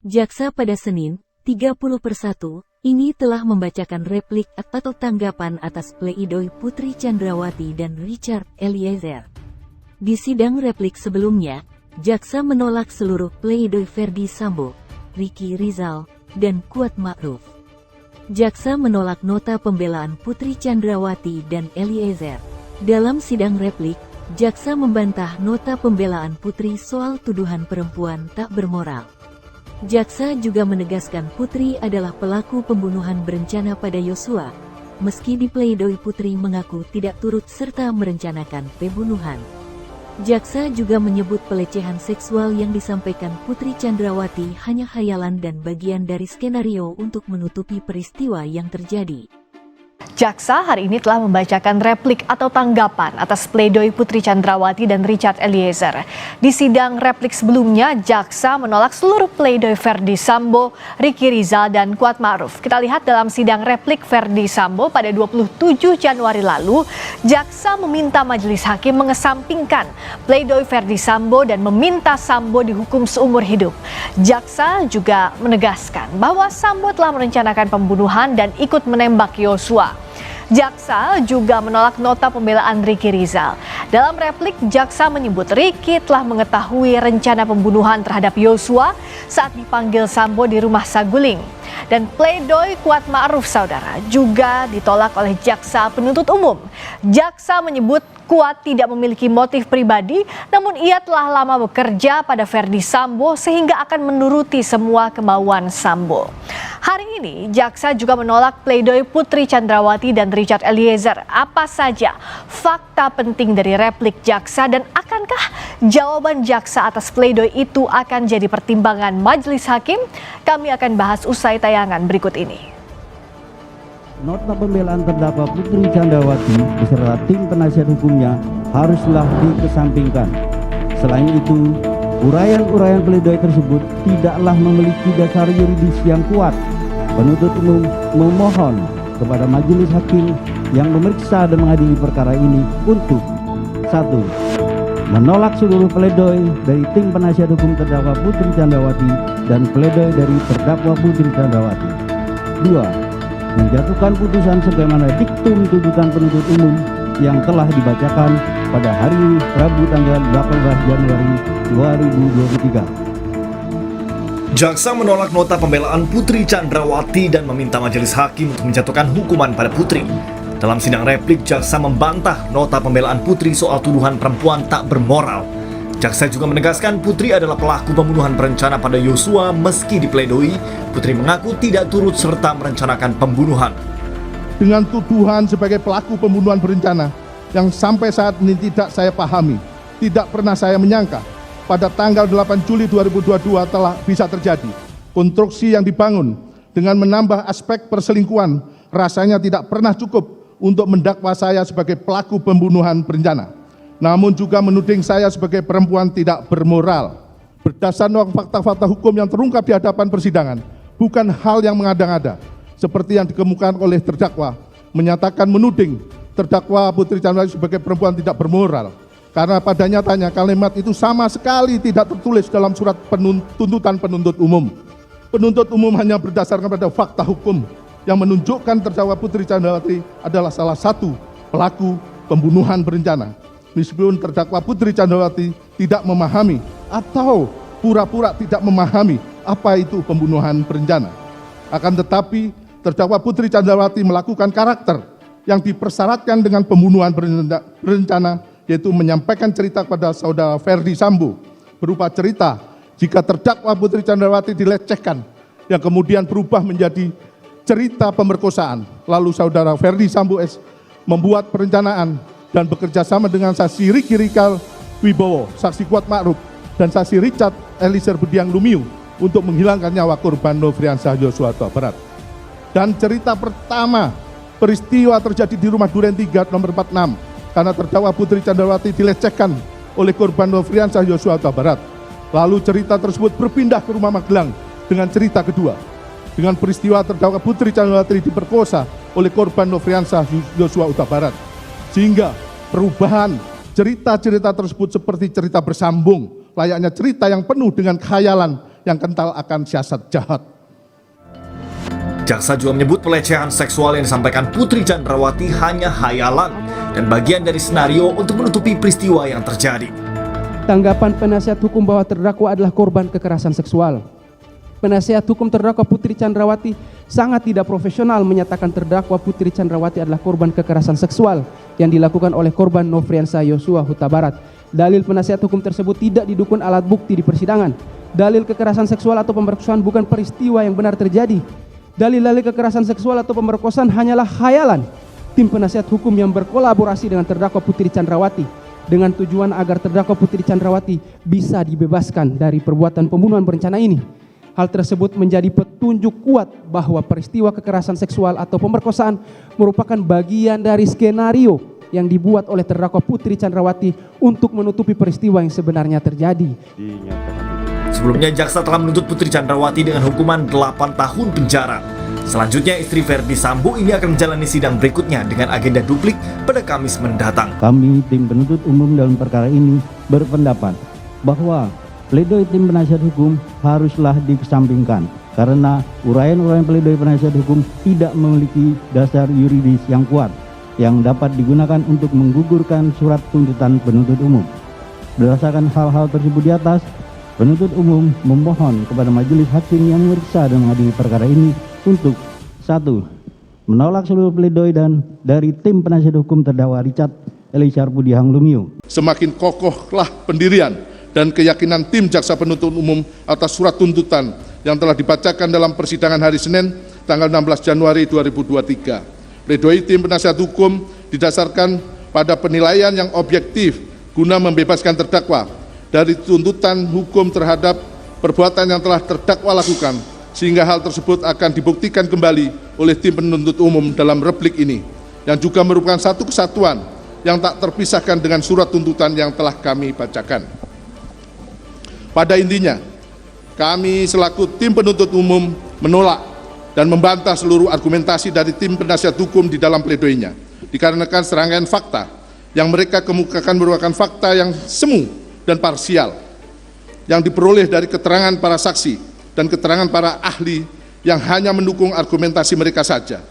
Jaksa pada Senin, 30/1, ini telah membacakan replik atau tanggapan atas pleidoy Putri Chandrawati dan Richard Eliezer. Di sidang replik sebelumnya, jaksa menolak seluruh pleidoy Ferdy Sambo, Ricky Rizal, dan Kuat Ma'ruf. Jaksa menolak nota pembelaan Putri Chandrawati dan Eliezer. Dalam sidang replik, jaksa membantah nota pembelaan Putri soal tuduhan perempuan tak bermoral. Jaksa juga menegaskan Putri adalah pelaku pembunuhan berencana pada Yosua, meski di pleidoy Putri mengaku tidak turut serta merencanakan pembunuhan. Jaksa juga menyebut pelecehan seksual yang disampaikan Putri Chandrawati hanya khayalan dan bagian dari skenario untuk menutupi peristiwa yang terjadi. Jaksa hari ini telah membacakan replik atau tanggapan atas pleidoy Putri Chandrawati dan Richard Eliezer. Di sidang replik sebelumnya, jaksa menolak seluruh pleidoy Ferdy Sambo, Ricky Rizal, dan Kuat Ma'ruf. Kita lihat dalam sidang replik Ferdy Sambo pada 27 Januari lalu, jaksa meminta majelis hakim mengesampingkan pleidoy Ferdy Sambo dan meminta Sambo dihukum seumur hidup. Jaksa juga menegaskan bahwa Sambo telah merencanakan pembunuhan dan ikut menembak Yosua. Jaksa juga menolak nota pembelaan Ricky Rizal. Dalam replik, jaksa menyebut Ricky telah mengetahui rencana pembunuhan terhadap Yosua saat dipanggil Sambo di rumah Saguling. Dan pleidoy Kuat Ma'ruf saudara juga ditolak oleh jaksa penuntut umum. Jaksa menyebut Kuat tidak memiliki motif pribadi, namun ia telah lama bekerja pada Ferdy Sambo sehingga akan menuruti semua kemauan Sambo. Hari ini, jaksa juga menolak pleidoy Putri Chandrawati dan Richard Eliezer. Apa saja fakta penting dari replik jaksa dan akankah jawaban jaksa atas pleidoy itu akan jadi pertimbangan majelis hakim? Kami akan bahas usai tayangan berikut ini. Nota pembelaan terdakwa Putri Chandrawati beserta tim penasihat hukumnya haruslah dikesampingkan. Selain itu, uraian-uraian pleidoy tersebut tidaklah memiliki dasar yuridis yang kuat. Penuntut umum memohon kepada majelis hakim yang memeriksa dan mengadili perkara ini untuk 1. Menolak seluruh pleidoy dari tim penasihat hukum terdakwa Putri Chandrawati dan pleidoy dari terdakwa Putri Chandrawati. 2. Menjatuhkan putusan sebagaimana diktum tuntutan penuntut umum yang telah dibacakan pada hari Rabu tanggal 18 Januari 2023. Jaksa menolak nota pembelaan Putri Chandrawati dan meminta majelis hakim untuk menjatuhkan hukuman pada Putri. Dalam sidang replik, jaksa membantah nota pembelaan Putri soal tuduhan perempuan tak bermoral. Jaksa juga menegaskan Putri adalah pelaku pembunuhan berencana pada Yosua meski di pleidoy, Putri mengaku tidak turut serta merencanakan pembunuhan. Dengan tuduhan sebagai pelaku pembunuhan berencana yang sampai saat ini tidak saya pahami, tidak pernah saya menyangka pada tanggal 8 Juli 2022 telah bisa terjadi. Konstruksi yang dibangun dengan menambah aspek perselingkuhan rasanya tidak pernah cukup untuk mendakwa saya sebagai pelaku pembunuhan berencana. Namun juga menuding saya sebagai perempuan tidak bermoral. Berdasarkan fakta-fakta hukum yang terungkap di hadapan persidangan, bukan hal yang mengada-ngada, seperti yang dikemukakan oleh terdakwa, menyatakan menuding terdakwa Putri Chandrawati sebagai perempuan tidak bermoral. Karena pada nyatanya kalimat itu sama sekali tidak tertulis dalam surat tuntutan penuntut umum. Penuntut umum hanya berdasarkan pada fakta hukum yang menunjukkan terdakwa Putri Chandrawati adalah salah satu pelaku pembunuhan berencana. Meskipun terdakwa Putri Chandrawati tidak memahami atau pura-pura tidak memahami apa itu pembunuhan berencana. Akan tetapi, terdakwa Putri Chandrawati melakukan karakter yang dipersyaratkan dengan pembunuhan berencana, yaitu menyampaikan cerita kepada saudara Ferdy Sambo, berupa cerita jika terdakwa Putri Chandrawati dilecehkan, yang kemudian berubah menjadi cerita pemerkosaan. Lalu saudara Ferdy Sambo S membuat perencanaan dan bekerja sama dengan saksi Ricky Rizal Wibowo, saksi Kuat Ma'ruf, dan saksi Richard Eliezer Budiang Lumiu untuk menghilangkan nyawa korban Nofriansah Yosua Huta Barat. Dan cerita pertama, peristiwa terjadi di rumah Duren 3 nomor 46, karena terdakwa Putri Chandrawati dilecehkan oleh korban Nofriansah Yosua Huta Barat. Lalu cerita tersebut berpindah ke rumah Magelang dengan cerita kedua, dengan peristiwa terdakwa Putri Chandrawati diperkosa oleh korban Nofriansah Yosua Huta Barat. Sehingga perubahan cerita-cerita tersebut seperti cerita bersambung, layaknya cerita yang penuh dengan khayalan yang kental akan siasat jahat. Jaksa juga menyebut pelecehan seksual yang disampaikan Putri Chandrawati hanya hayalan dan bagian dari senario untuk menutupi peristiwa yang terjadi. Tanggapan penasihat hukum bahwa terdakwa adalah korban kekerasan seksual. Penasihat hukum terdakwa Putri Chandrawati sangat tidak profesional menyatakan terdakwa Putri Chandrawati adalah korban kekerasan seksual yang dilakukan oleh korban Nofriansa Yosua Huta Barat. Dalil penasihat hukum tersebut tidak didukung alat bukti di persidangan. Dalil kekerasan seksual atau pemerkosaan bukan peristiwa yang benar terjadi. Dalil-dalil kekerasan seksual atau pemerkosaan hanyalah khayalan tim penasihat hukum yang berkolaborasi dengan terdakwa Putri Chandrawati dengan tujuan agar terdakwa Putri Chandrawati bisa dibebaskan dari perbuatan pembunuhan berencana ini. Hal tersebut menjadi petunjuk kuat bahwa peristiwa kekerasan seksual atau pemerkosaan merupakan bagian dari skenario yang dibuat oleh terdakwa Putri Chandrawati untuk menutupi peristiwa yang sebenarnya terjadi. Sebelumnya, jaksa telah menuntut Putri Chandrawati dengan hukuman 8 tahun penjara. Selanjutnya, istri Verdi Sambo ini akan menjalani sidang berikutnya dengan agenda duplik pada Kamis mendatang. Kami tim penuntut umum dalam perkara ini berpendapat bahwa pledoi tim penasihat hukum haruslah dikesampingkan karena uraian-uraian pledoi penasihat hukum tidak memiliki dasar yuridis yang kuat yang dapat digunakan untuk menggugurkan surat tuntutan penuntut umum. Berdasarkan hal-hal tersebut di atas, penuntut umum memohon kepada majelis hakim yang memeriksa dan mengadili perkara ini untuk 1. Menolak seluruh pledoi dan dari tim penasihat hukum terdakwa Richard Eliezer Pudihang Lumiu. Semakin kokohlah pendirian dan keyakinan tim jaksa penuntut umum atas surat tuntutan yang telah dibacakan dalam persidangan hari Senin tanggal 16 Januari 2023. Pledoi tim penasihat hukum didasarkan pada penilaian yang objektif guna membebaskan terdakwa dari tuntutan hukum terhadap perbuatan yang telah terdakwa lakukan, sehingga hal tersebut akan dibuktikan kembali oleh tim penuntut umum dalam replik ini, yang juga merupakan satu kesatuan yang tak terpisahkan dengan surat tuntutan yang telah kami bacakan. Pada intinya, kami selaku tim penuntut umum menolak dan membantah seluruh argumentasi dari tim penasihat hukum di dalam pledoinya, dikarenakan serangkaian fakta yang mereka kemukakan merupakan fakta yang semu dan parsial, yang diperoleh dari keterangan para saksi dan keterangan para ahli yang hanya mendukung argumentasi mereka saja,